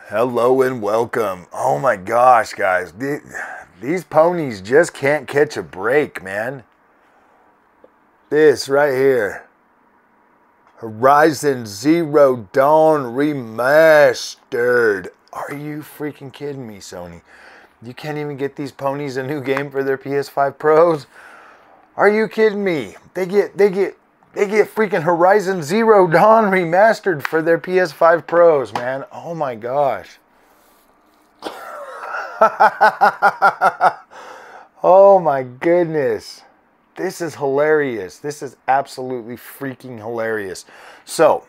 Hello and welcome. Oh my gosh, guys. These ponies just can't catch a break, man. This right here. Horizon Zero Dawn Remastered. Are you freaking kidding me, Sony? You can't even get these ponies a new game for their PS5 Pros? Are you kidding me? They get freaking Horizon Zero Dawn Remastered for their PS5 Pros, man. Oh my gosh. Oh my goodness. This is hilarious. This is absolutely freaking hilarious. So,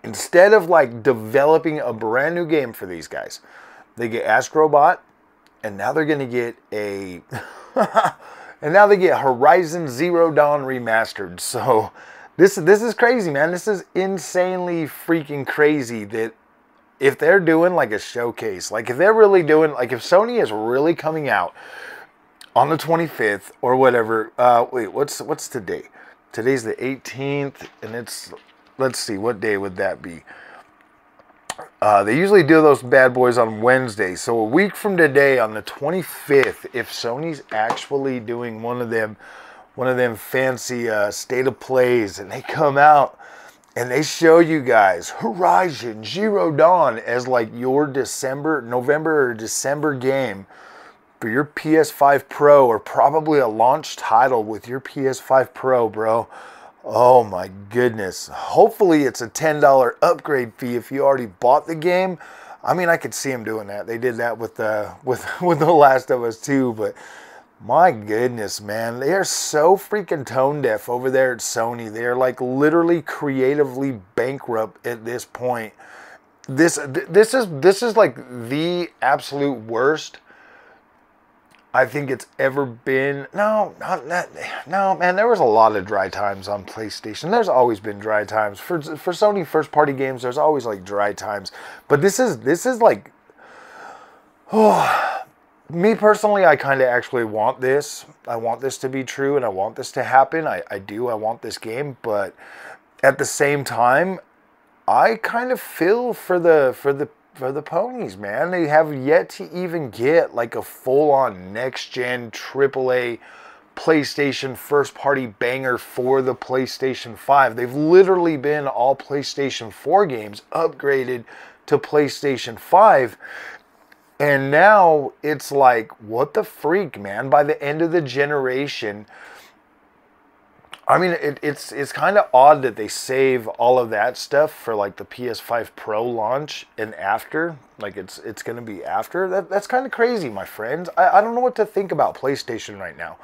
instead of like developing a brand new game for these guys, they get Astrobot, and now they're going to get a... And now they get Horizon Zero Dawn Remastered. So this is crazy, man. This is insanely freaking crazy that if they're doing like a showcase, like if they're really doing, like if Sony is really coming out on the 25th or whatever. Wait, what's today? Today's the 18th, and it's, let's see, what day would that be? They usually do those bad boys on Wednesday. So a week from today, on the 25th, if Sony's actually doing one of them fancy state of plays, and they come out and they show you guys Horizon Zero Dawn as like your November or December game for your PS5 Pro, or probably a launch title with your PS5 Pro, bro. Oh my goodness. Hopefully it's a $10 upgrade fee if you already bought the game. I mean, I could see them doing that. They did that with The Last of Us 2, but my goodness, man. They are so freaking tone deaf over there at Sony. They are like literally creatively bankrupt at this point. This is like the absolute worst I think it's ever been. No, man, there was a lot of dry times on PlayStation. There's always been dry times. For Sony first party games, there's always like dry times. But this is like, oh, me personally, I kind of actually want this. I want this to be true, and I want this to happen. I do. I want this game, but at the same time, I kind of feel for the ponies, man. They have yet to even get like a full-on next-gen AAA PlayStation first-party banger for the PlayStation 5. They've literally been all PlayStation 4 games upgraded to PlayStation 5. And now it's like, what the freak, man? By the end of the generation, I mean, it's kind of odd that they save all of that stuff for like the PS5 Pro launch and after. Like it's going to be after. That's kind of crazy, my friends. I don't know what to think about PlayStation right now.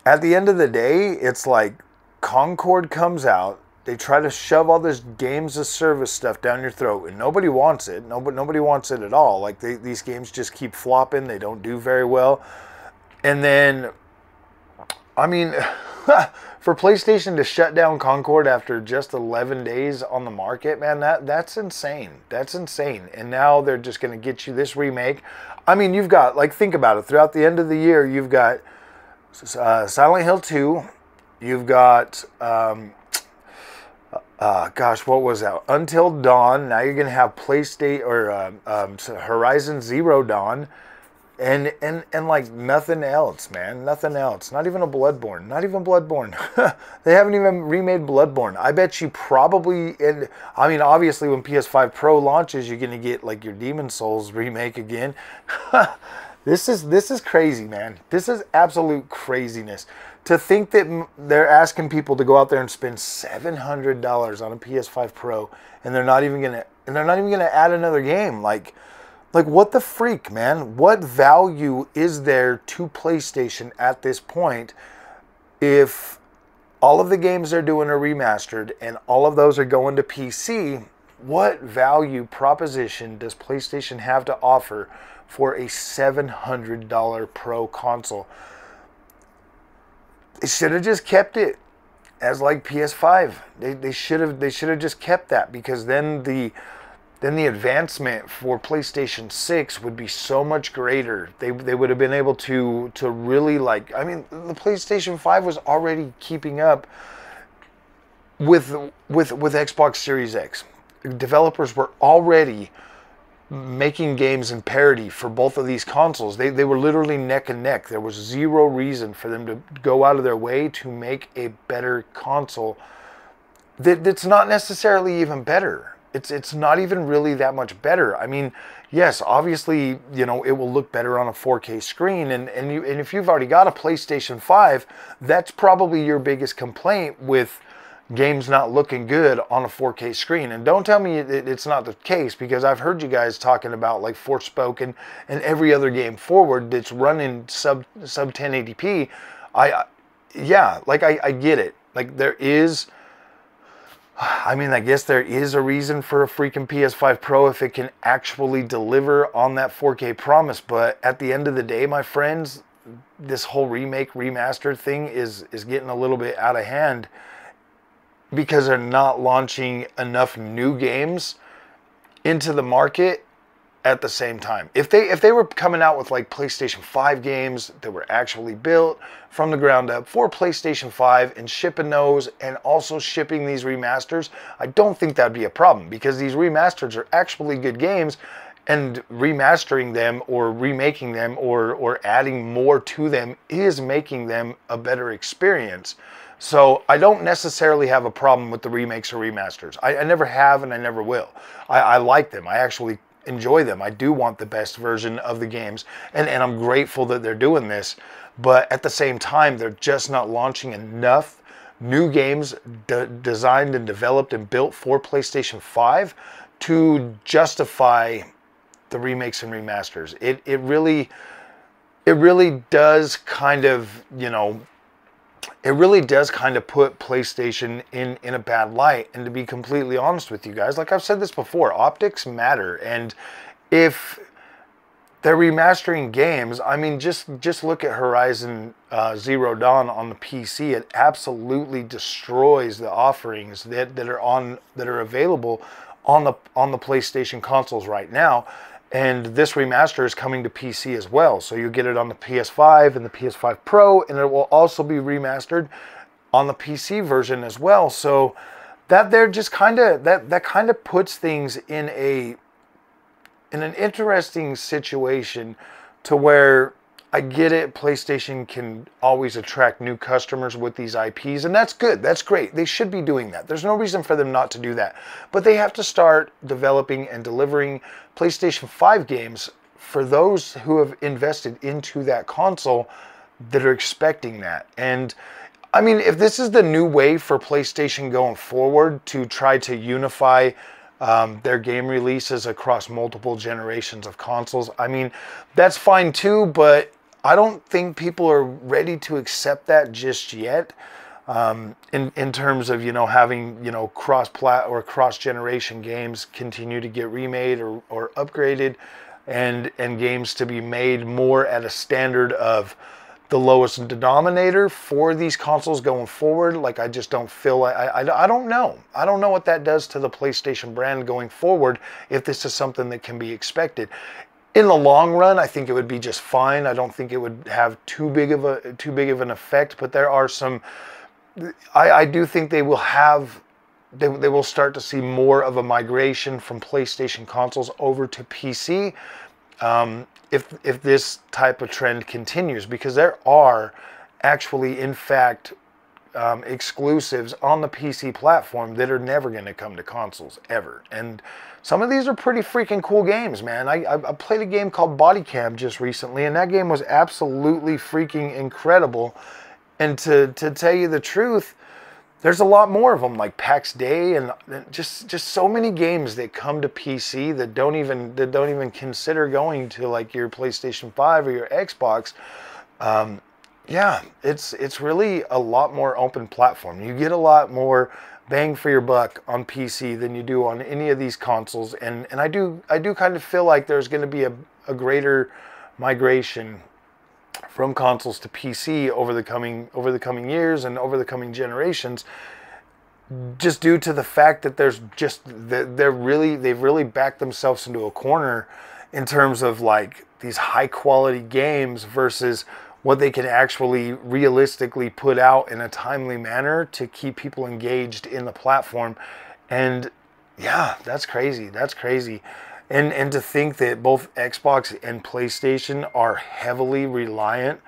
At the end of the day, it's like Concord comes out. They try to shove all this games as service stuff down your throat, and nobody wants it. Nobody wants it at all. Like these games just keep flopping. They don't do very well. And then, I mean, for PlayStation to shut down Concord after just 11 days on the market, man, that's insane. That's insane. And now they're just going to get you this remake. I mean, you've got, like, think about it. Throughout the end of the year, you've got Silent Hill 2. You've got, gosh, what was that? Until Dawn. Now you're going to have PlayStation or Horizon Zero Dawn. And like nothing else, man. Nothing else. Not even a Bloodborne. Not even Bloodborne. They haven't even remade Bloodborne. I bet you probably, and I mean, obviously when PS5 Pro launches, you're going to get like your Demon Souls remake again. This is crazy, man. This is absolute craziness. To think that they're asking people to go out there and spend $700 on a PS5 Pro, and they're not even going to add another game. Like, what the freak, man? What value is there to PlayStation at this point if all of the games they're doing are remastered and all of those are going to PC? What value proposition does PlayStation have to offer for a $700 Pro console? They should have just kept it as like PS5. They should have just kept that, because then the advancement for PlayStation 6 would be so much greater. They would have been able to really, like, I mean, the PlayStation 5 was already keeping up with Xbox Series X. developers were already making games in parity for both of these consoles. They were literally neck and neck. There was zero reason for them to go out of their way to make a better console that's not necessarily even better. It's not even really that much better. I mean, yes, obviously, you know, it will look better on a 4K screen, and if you've already got a PlayStation 5, that's probably your biggest complaint with games not looking good on a 4K screen. And don't tell me it's not the case, because I've heard you guys talking about like Forspoken and every other game forward that's running sub 1080p. Yeah, like I get it. Like there is, I mean, I guess there is a reason for a freaking PS5 Pro if it can actually deliver on that 4K promise. But at the end of the day, my friends, this whole remake, remaster thing is getting a little bit out of hand, because they're not launching enough new games into the market at the same time. If they were coming out with like PlayStation 5 games that were actually built from the ground up for PlayStation 5 and shipping those and also shipping these remasters, I don't think that'd be a problem, because these remasters are actually good games, and remastering them or remaking them or adding more to them is making them a better experience. So I don't necessarily have a problem with the remakes or remasters. I never have, and I never will. I like them. I actually enjoy them. I do want the best version of the games, and I'm grateful that they're doing this. But at the same time, they're just not launching enough new games designed and developed and built for PlayStation 5 to justify the remakes and remasters. It really does kind of, you know, it really does kind of put PlayStation in a bad light. And to be completely honest with you guys, like I've said this before, optics matter. And if they're remastering games, I mean, just look at Horizon Zero Dawn on the PC. It absolutely destroys the offerings that are available on the PlayStation consoles right now. And this remaster is coming to PC as well. So you get it on the PS5 and the PS5 Pro, and it will also be remastered on the PC version as well. So that they're just kind of, that kind of puts things in an interesting situation, to where I get it, PlayStation can always attract new customers with these IPs, and that's good, that's great. They should be doing that. There's no reason for them not to do that. But they have to start developing and delivering PlayStation 5 games for those who have invested into that console that are expecting that. And I mean, if this is the new way for PlayStation going forward to try to unify their game releases across multiple generations of consoles, I mean, that's fine too, but I don't think people are ready to accept that just yet. In terms of, you know, having, you know, cross-generation games continue to get remade or upgraded, and games to be made more at a standard of the lowest denominator for these consoles going forward. Like, I just don't feel like, I don't know. I don't know what that does to the PlayStation brand going forward, if this is something that can be expected. In the long run, I think it would be just fine. I don't think it would have too big of an effect, but there are some, I do think they will have, they will start to see more of a migration from PlayStation consoles over to PC, if this type of trend continues, because there are actually, in fact, exclusives on the PC platform that are never going to come to consoles ever. And some of these are pretty freaking cool games, man. I played a game called Body Cam just recently, and that game was absolutely freaking incredible. And to tell you the truth, there's a lot more of them, like PAX Day, and just so many games that come to PC that don't even consider going to like your PlayStation 5 or your Xbox. Yeah, it's really a lot more open platform. You get a lot more bang for your buck on PC than you do on any of these consoles, and I do kind of feel like there's going to be a greater migration from consoles to PC over the coming years and over the coming generations, just due to the fact that they've really backed themselves into a corner in terms of like these high quality games versus what they can actually realistically put out in a timely manner to keep people engaged in the platform. And Yeah, that's crazy. That's crazy. And to think that both Xbox and PlayStation are heavily reliant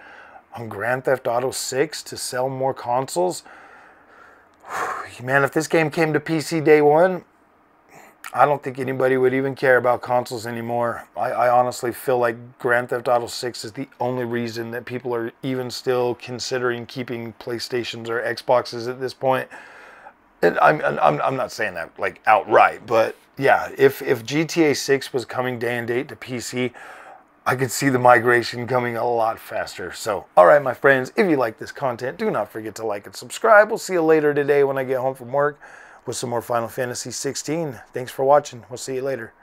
on Grand Theft Auto 6 to sell more consoles. Man, if this game came to PC day one, I don't think anybody would even care about consoles anymore. I honestly feel like Grand Theft Auto 6 is the only reason that people are even still considering keeping PlayStations or Xboxes at this point. And I'm not saying that like outright, but yeah, if GTA 6 was coming day and date to PC, I could see the migration coming a lot faster. So, all right, my friends, if you like this content, do not forget to like and subscribe. We'll see you later today when I get home from work with some more Final Fantasy 16. Thanks for watching. We'll see you later.